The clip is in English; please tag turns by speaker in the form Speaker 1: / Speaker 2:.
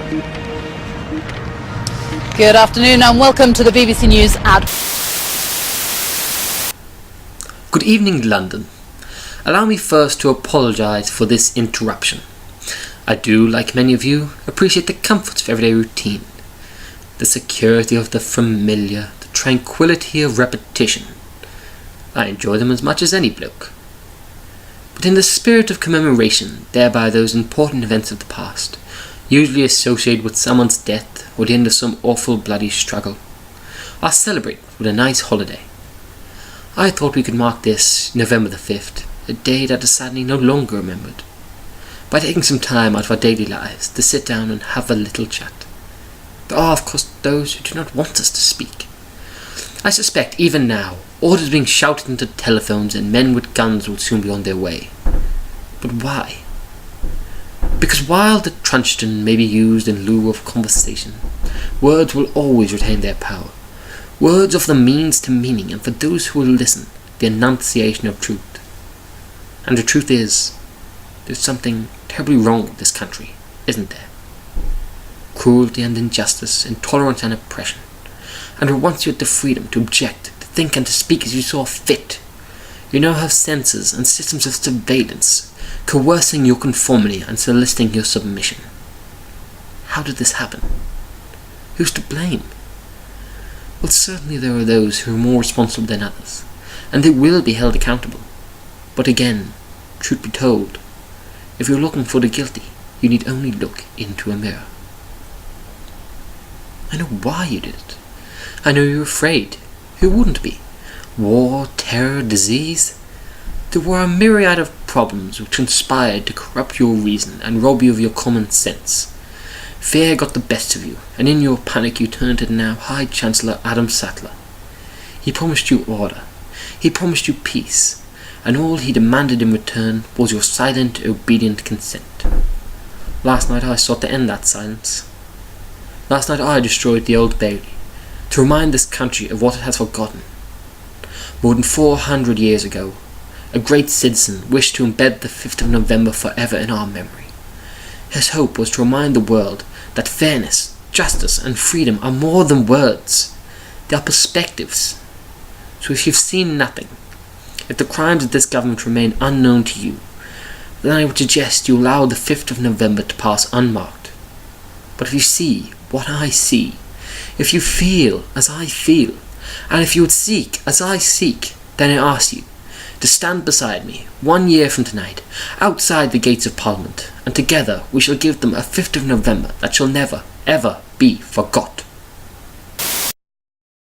Speaker 1: Good afternoon and welcome to the BBC News ad.
Speaker 2: Good evening, London. Allow me first to apologise for this interruption. I do, like many of you, appreciate the comforts of everyday routine, the security of the familiar, the tranquillity of repetition. I enjoy them as much as any bloke. But in the spirit of commemoration, thereby those important events of the past, usually associated with someone's death or the end of some awful bloody struggle, I'll celebrate with a nice holiday. I thought we could mark this November the 5th, a day that is sadly no longer remembered, by taking some time out of our daily lives to sit down and have a little chat. There are, of course, those who do not want us to speak. I suspect, even now, orders being shouted into telephones and men with guns will soon be on their way. But why? Because while the truncheon may be used in lieu of conversation, words will always retain their power. Words offer the means to meaning, and for those who will listen, the enunciation of truth. And the truth is, there's something terribly wrong with this country, isn't there? Cruelty and injustice, intolerance and oppression. And once you had the freedom to object, to think and to speak as you saw fit, you now have censors and systems of surveillance, coercing your conformity and soliciting your submission. How did this happen? Who's to blame? Well, certainly there are those who are more responsible than others, and they will be held accountable. But again, truth be told, if you're looking for the guilty, you need only look into a mirror. I know why you did it. I know you're afraid. Who wouldn't be? War, terror, disease. There were a myriad of problems which conspired to corrupt your reason and rob you of your common sense. Fear got the best of you, and in your panic you turned to the now High Chancellor Adam Sattler. He promised you order. He promised you peace. And all he demanded in return was your silent, obedient consent. Last night I sought to end that silence. Last night I destroyed the Old Bailey, to remind this country of what it has forgotten. More than 400 years ago, a great citizen wished to embed the 5th of November forever in our memory. His hope was to remind the world that fairness, justice, and freedom are more than words. They are perspectives. So if you've seen nothing, if the crimes of this government remain unknown to you, then I would suggest you allow the 5th of November to pass unmarked. But if you see what I see, if you feel as I feel, and if you would seek as I seek, then I ask you to stand beside me 1 year from tonight, outside the gates of Parliament, and together we shall give them a 5th of November that shall never, ever be forgot.